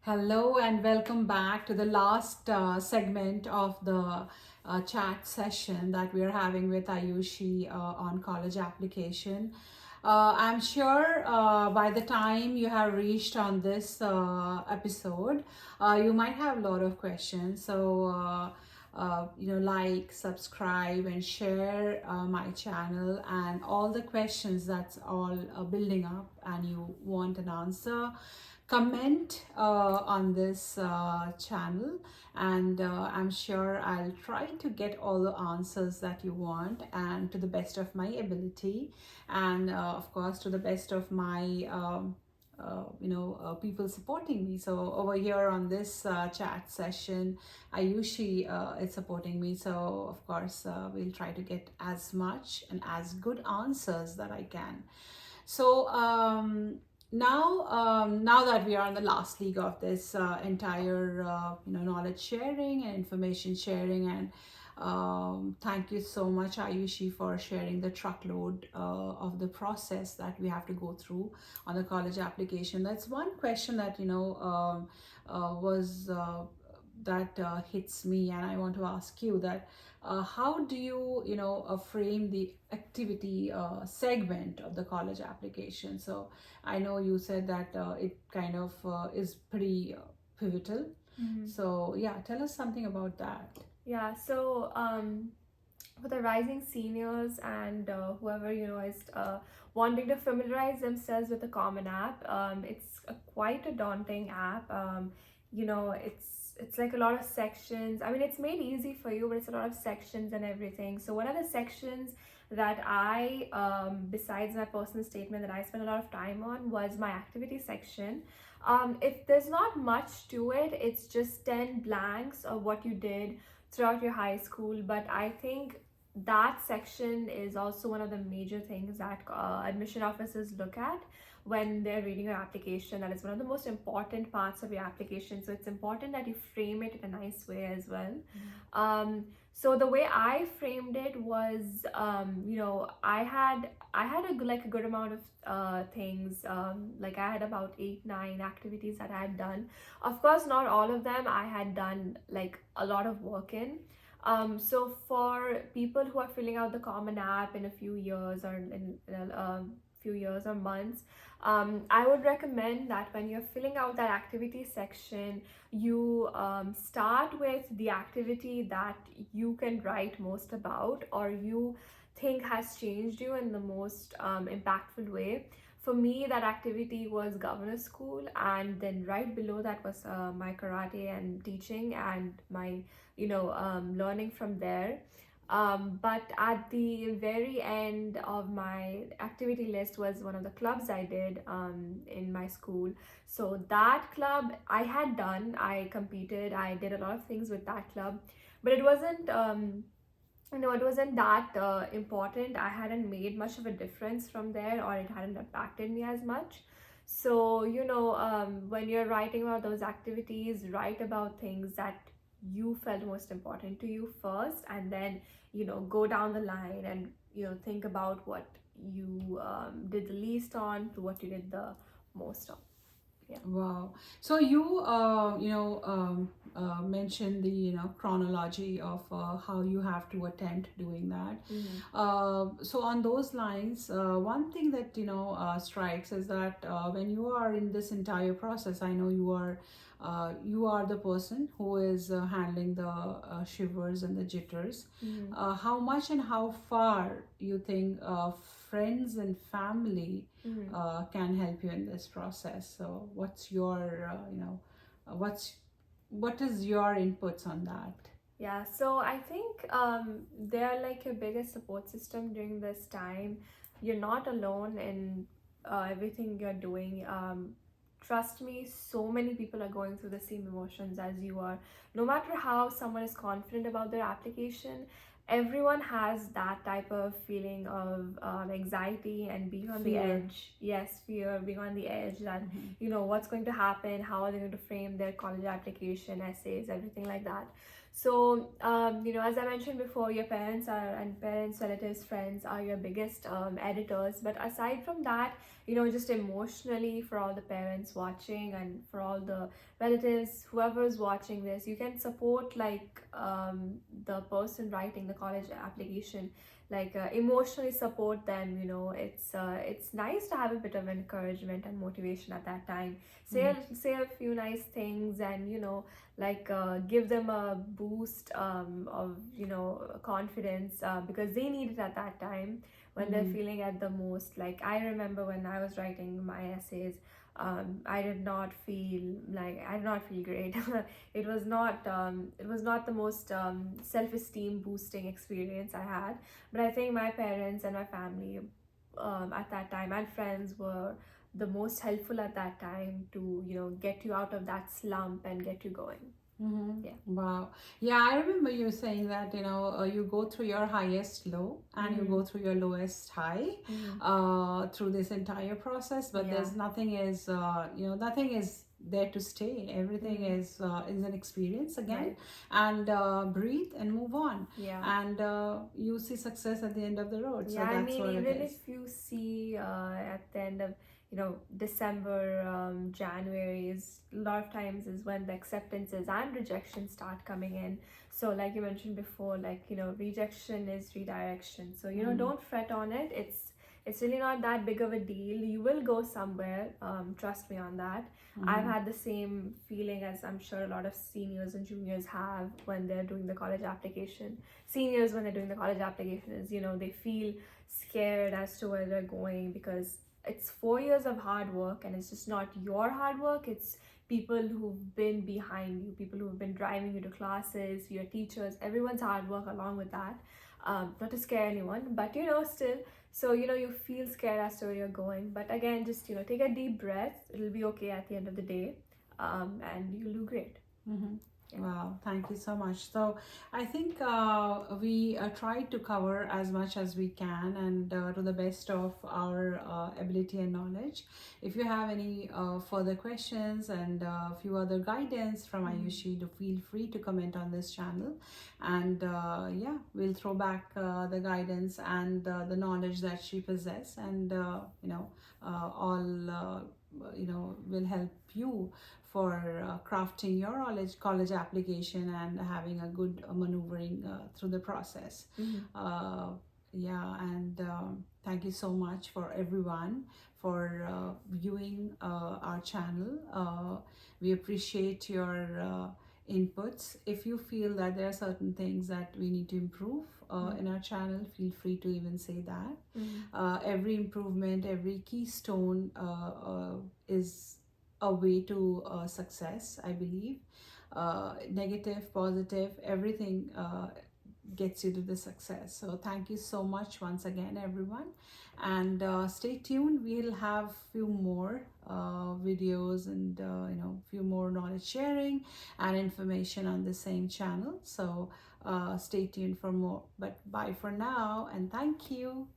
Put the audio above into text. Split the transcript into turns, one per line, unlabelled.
Hello and welcome back to the last segment of the chat session that we are having with Ayushi on college application. I'm sure by the time you have reached on this episode, you might have a lot of questions. Like, subscribe, and share my channel, and all the questions that's all building up, and you want an answer, comment on this channel, and I'm sure I'll try to get all the answers that you want, and to the best of my ability, and of course to the best of my people supporting me. So over here on this chat session, Ayushi is supporting me. So of course we'll try to get as much and as good answers that I can. So now that we are on the last league of this entire knowledge sharing and information sharing, and thank you so much, Ayushi, for sharing the truckload of the process that we have to go through on the college application. That's one question that was that hits me, and I want to ask you that how do you frame the activity segment of the college application? So I know you said that it kind of is pretty pivotal. So yeah, tell us something about that.
Yeah, so for the rising seniors and whoever is wanting to familiarize themselves with the Common App, it's quite a daunting app. It's like a lot of sections. I mean, it's made easy for you, but it's a lot of sections and everything. So one of the sections that besides my personal statement, that I spent a lot of time on was my activity section. If there's not much to it, it's just 10 blanks of what you did throughout your high school. But I think that section is also one of the major things that admission officers look at when they're reading your application. That is one of the most important parts of your application, so it's important that you frame it in a nice way as well. So the way I framed it was, I had a good amount of things. Like I had about 8-9 activities that I had done. Of course, not all of them I had done like a lot of work in. So for people who are filling out the Common App in a few years, or in a few years or months, I would recommend that when you're filling out that activity section, you start with the activity that you can write most about, or you think has changed you in the most impactful way. For me, that activity was governor school, and then right below that was my karate and teaching, and my learning from there. But at the very end of my activity list was one of the clubs I did in my school. So that club I had done, I competed, I did a lot of things with that club, but it wasn't it wasn't that important. I hadn't made much of a difference from there, or it hadn't impacted me as much. So when you're writing about those activities, write about things that you felt most important to you first, and then go down the line and think about what you did the least on to what you did the most on. Yeah.
Wow. So you mentioned the chronology of how you have to attempt doing that. So on those lines, one thing that strikes is that when you are in this entire process, I know you are the person who is handling the shivers and the jitters. How much and how far you think friends and family can help you in this process? So what's your what is your inputs on that?
Yeah, so I think they're like your biggest support system during this time. You're not alone in everything you're doing. Trust me, so many people are going through the same emotions as you are. No matter how someone is confident about their application, everyone has that type of feeling of anxiety and being on the
Fear.
edge. Yes, fear, being on the edge that, what's going to happen, how are they going to frame their college application, essays, everything like that. So, as I mentioned before, your parents are, and parents, relatives, friends are your biggest editors. But aside from that, just emotionally, for all the parents watching and for all the relatives, whoever is watching this, you can support like the person writing the college application, like emotionally support them. It's nice to have a bit of encouragement and motivation at that time. Say a few nice things, and like give them a boost of confidence, because they need it at that time when they're feeling at the most. Like, I remember when I was writing my essays, I did not feel great. It was not the most self-esteem boosting experience I had. But I think my parents and my family at that time, and friends, were the most helpful at that time to get you out of that slump and get you going. Yeah.
Wow. Yeah, I remember you saying that, you go through your highest low and you go through your lowest high through this entire process, but
Yeah.
there's nothing is there to stay. Everything is an experience again.
Right.
And breathe and move on.
Yeah.
And you see success at the end of the road. So
Yeah, I
that's
mean,
what it
even
is.
if you see at the end of December, January is a lot of times is when the acceptances and rejections start coming in. So like you mentioned before, like rejection is redirection. So don't fret on it. It's really not that big of a deal. You will go somewhere. Trust me on that. I've had the same feeling as I'm sure a lot of seniors and juniors have when they're doing the college application. Seniors, when they're doing the college application, is they feel scared as to where they're going, because it's 4 years of hard work, and it's just not your hard work. It's people who've been behind you, people who've been driving you to classes, your teachers, everyone's hard work along with that. Not to scare anyone, but still. So you feel scared as to where you're going, but again, just take a deep breath. It'll be okay at the end of the day, and you'll do great. Yeah.
Wow, thank you so much. So I think we try to cover as much as we can, and to the best of our ability and knowledge. If you have any further questions and a few other guidance from IUCT, feel free to comment on this channel. And yeah, we'll throw back the guidance and the knowledge that she possesses, and all will help you for crafting your college application and having a good maneuvering through the process. Yeah, and thank you so much for everyone for viewing our channel. We appreciate your inputs. If you feel that there are certain things that we need to improve in our channel, feel free to even say that. Every improvement, every keystone is a way to success, I believe. Negative, positive, everything gets you to the success. So thank you so much once again, everyone, and stay tuned. We'll have few more videos and few more knowledge sharing and information on the same channel. So stay tuned for more. But bye for now, and thank you.